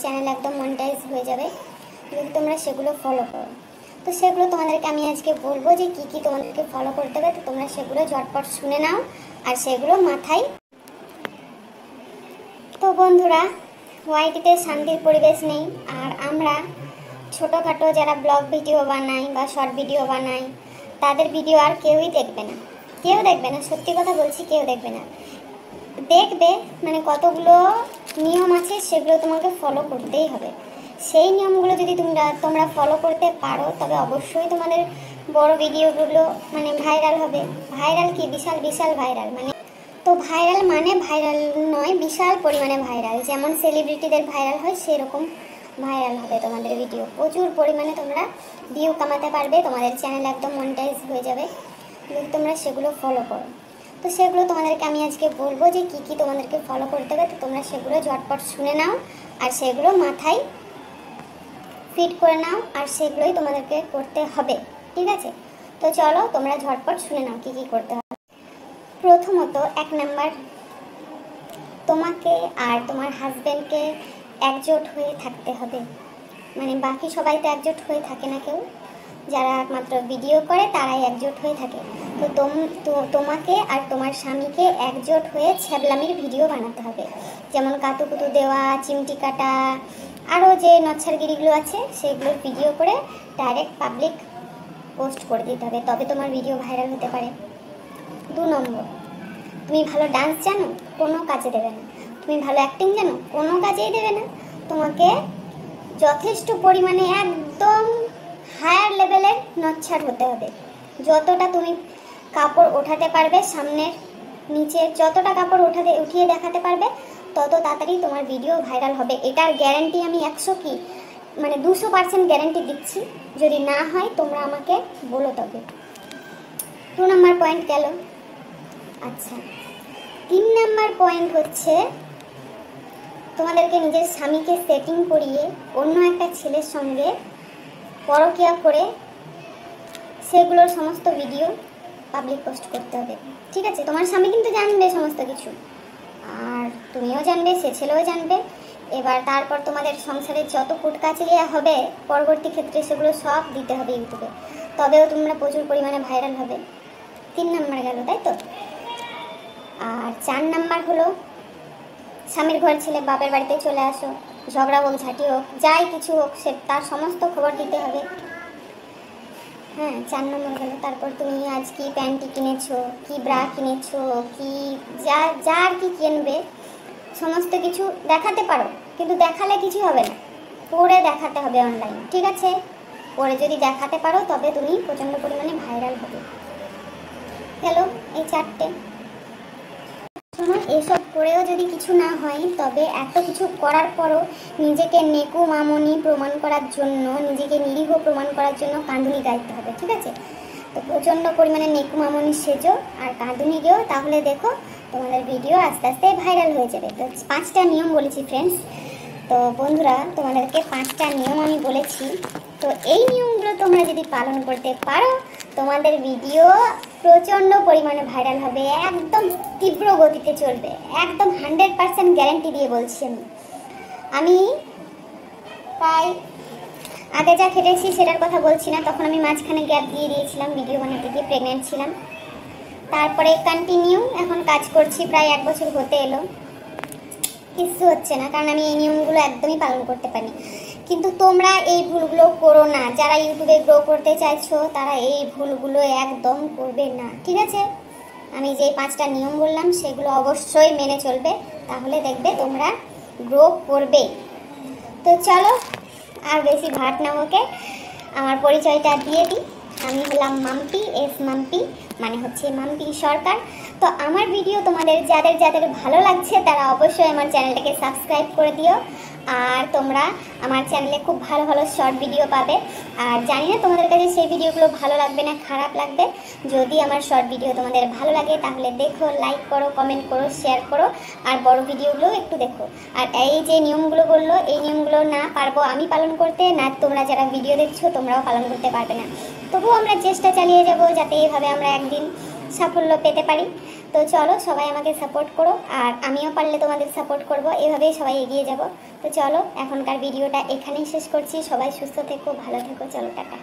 Channel একদম monetize হয়ে যাবে যদি তোমরা সেগুলো ফলো করো। তো সেগুলো তোমাদেরকে আমি আজকে বলবো যে কি কি তোমাদেরকে ফলো করতে হবে। তো তোমরা সেগুলো ঝটপট শুনে নাও আর সেগুলো মাথায়। তো বন্ধুরা, ওয়াইটিতে শান্তির পরিবেশ নেই, আর আমরা ছোটোখাটো যারা ব্লগ ভিডিও বানাই বা শর্ট ভিডিও বানাই তাদের ভিডিও আর কেউই দেখবে না, কেউ দেখবে না, সত্যি কথা বলছি, কেউ দেখবে না। দেখবে মানে কতগুলো নিয়ম আছে, সেগুলো তোমাকে ফলো করতেই হবে। সেই নিয়মগুলো যদি তোমরা ফলো করতে পারো তবে অবশ্যই তোমাদের বড় ভিডিওগুলো মানে ভাইরাল হবে। ভাইরাল কি, বিশাল বিশাল ভাইরাল, মানে তো ভাইরাল মানে ভাইরাল নয়, বিশাল পরিমাণে ভাইরাল, যেমন সেলিব্রিটিদের ভাইরাল হয় সেরকম ভাইরাল হবে তোমাদের ভিডিও। প্রচুর পরিমাণে তোমরা ভিউ কামাতে পারবে, তোমাদের চ্যানেল একদম মনিটাইজ হয়ে যাবে যদি তোমরা সেগুলো ফলো করো। তো সেগুলো তোমাদেরকে আমি আজকে বলবো যে কি কি তোমাদেরকে ফলো করতে হবে। তো তোমরা সেগুলো ঝটপট শুনে নাও আর সেগুলো মাথায় ফিট করে নাও, আর সেগুলোই তোমাদেরকে করতে হবে, ঠিক আছে? তো চলো তোমরা ঝটপট শুনে নাও কি কি করতে হবে। প্রথমত 1 নাম্বার, তোমাকে আর তোমার হাজব্যান্ডকে একজোট হয়ে থাকতে হবে। মানে বাকি সবাই তো একজোট হয়ে থাকে না, কেউ, যারা একমাত্র ভিডিও করে তারাই একজোট হয়ে থাকে। তো তোমাকে আর তোমার স্বামীকে একজোট হয়ে ছ্যাবলামির ভিডিও বানাতে হবে, যেমন কাতুকুতু দেওয়া, চিমটি কাটা, আরও যে নচ্ছারগিরিগুলো আছে সেগুলোর ভিডিও করে ডাইরেক্ট পাবলিক পোস্ট করে দিতে হবে, তবে তোমার ভিডিও ভাইরাল হতে পারে। 2 নম্বর, তুমি ভালো ডান্স জানো, কোনো কাজে দেবে না। তুমি ভালো অ্যাক্টিং জানো, কোনো কাজেই দেবে না। তোমাকে যথেষ্ট পরিমাণে একদম হায়ার লেভেলের নচ্ছার হতে হবে। যতটা তুমি কাপড় ওঠাতে পারবে, সামনের নিচে যতটা কাপড় উঠিয়ে দেখাতে পারবে, তত তাড়াতাড়ি তোমার ভিডিও ভাইরাল হবে। এটার গ্যারান্টি আমি 200% গ্যারান্টি দিচ্ছি। যদি না হয় তোমরা আমাকে বলো তবে। 2 নম্বর পয়েন্ট গেল। আচ্ছা, 3 নম্বর পয়েন্ট হচ্ছে তোমাদেরকে নিজের স্বামীকে সেটিং করিয়ে অন্য একটা ছেলের সঙ্গে পরকীয়া করে সেগুলোর সমস্ত ভিডিও পাবলিক পোস্ট করতে হবে, ঠিক আছে? তোমার স্বামী কিন্তু জানবে সমস্ত কিছু, আর তুমিও জানবে, সে ছেলেও জানবে। এবার তারপর তোমাদের সংসারের যত কুটকাচালিয়া হবে পরবর্তী ক্ষেত্রে সেগুলো সব দিতে হবে ইউটিউবে, তবেও তোমরা প্রচুর পরিমাণে ভাইরাল হবে। 3 নম্বর গেল, তাই তো? আর 4 নম্বর হলো, স্বামীর ঘর ছেলে বাপের বাড়িতে চলে আসো, ঝগড়া হোক, ঝাঁটি হোক, যাই কিছু হোক, সে তার সমস্ত খবর দিতে হবে। হ্যাঁ, 4 নম্বর গেল। তারপর তুমি আজ কি প্যান্টি কিনেছো, কি ব্রা কিনেছো, কি যা আর কি কিনবে সমস্ত কিছু দেখাতে পারো, কিন্তু দেখালে কিছু হবে না, পরে দেখাতে হবে অনলাইন, ঠিক আছে? পরে যদি দেখাতে পারো তবে তুমি প্রচণ্ড পরিমাণে ভাইরাল হবে। গেল এই 4টে। এসব করেও যদি কিছু না হয় তবে এত কিছু করার পরও নিজেকে নেকু মামনি প্রমাণ করার জন্য, নিজেকে নিরীহ প্রমাণ করার জন্য কাঁদুনি গাইতে হবে, ঠিক আছে? তো প্রচণ্ড পরিমাণে নেকু মামনি সেজো আর কাঁদুনি গেও, তাহলে দেখো তোমাদের ভিডিও আস্তে আস্তে ভাইরাল হয়ে যাবে। তো 5টা নিয়ম বলেছি ফ্রেন্ডস। তো বন্ধুরা, তোমাদেরকে 5টা নিয়ম আমি বলেছি। তো এই নিয়মগুলো তোমরা যদি পালন করতে পারো তোমাদের ভিডিও প্রচণ্ড পরিমাণে ভাইরাল হবে, একদম তীব্র গতিতে চলবে, একদম 100% গ্যারান্টি দিয়ে বলছি। আমি প্রায় আগে যা খেটেছি সেটার কথা বলছি না, তখন আমি মাঝখানে গ্যাপ দিয়ে দিয়েছিলাম ভিডিও বানাতে গিয়ে, প্রেগনেন্ট ছিলাম। তারপরে কন্টিনিউ এখন কাজ করছি, প্রায় 1 বছর হতে এলো, কিছু হচ্ছে না, কারণ আমি এই নিয়মগুলো একদমই পালন করতে পারি। কিন্তু তোমরা এই ভুলগুলো করো না, যারা ইউটিউবে গ্রো করতে চাইছো তারা এই ভুলগুলো একদম করবে না, ঠিক আছে? আমি যে 5টা নিয়ম বললাম সেগুলো অবশ্যই মেনে চলবে, তাহলে দেখবে তোমরা গ্রো করবে। তো চলো আর বেশি ভাট না ওকে, আমার পরিচয়টা দিয়ে দিই। আমি হলাম মাম্পি, মাম্পি মানে হচ্ছে মাম্পি সরকার। তো আমার ভিডিও তোমাদের যাদের ভালো লাগছে তারা অবশ্যই আমার চ্যানেলটাকে সাবস্ক্রাইব করে দিও। আর তোমরা আমার চ্যানেলে খুব ভালো ভালো শর্ট ভিডিও পাবে। আর জানি না তোমাদের কাছে সেই ভিডিওগুলো ভালো লাগবে না খারাপ লাগবে। যদি আমার শর্ট ভিডিও তোমাদের ভালো লাগে তাহলে দেখো, লাইক করো, কমেন্ট করো, শেয়ার করো, আর বড় ভিডিওগুলো একটু দেখো। আর এই যে নিয়মগুলো বললো, এই নিয়মগুলো না পারবো আমি পালন করতে, না তোমরা যারা ভিডিও দেখছো তোমরাও পালন করতে পারবে না। তবুও আমরা চেষ্টা চালিয়ে যাব যাতে এইভাবে আমরা একদিন সাফল্য পেতে পারি। তো চলো সবাই আমাকে সাপোর্ট করো, আর আমিও পারলে তোমাদের সাপোর্ট করব, এভাবেই সবাই এগিয়ে যাব। তো চলো এখনকার ভিডিওটা এখানেই শেষ করছি। সবাই সুস্থ থেকো, ভালো থেকো, চলো টাটা।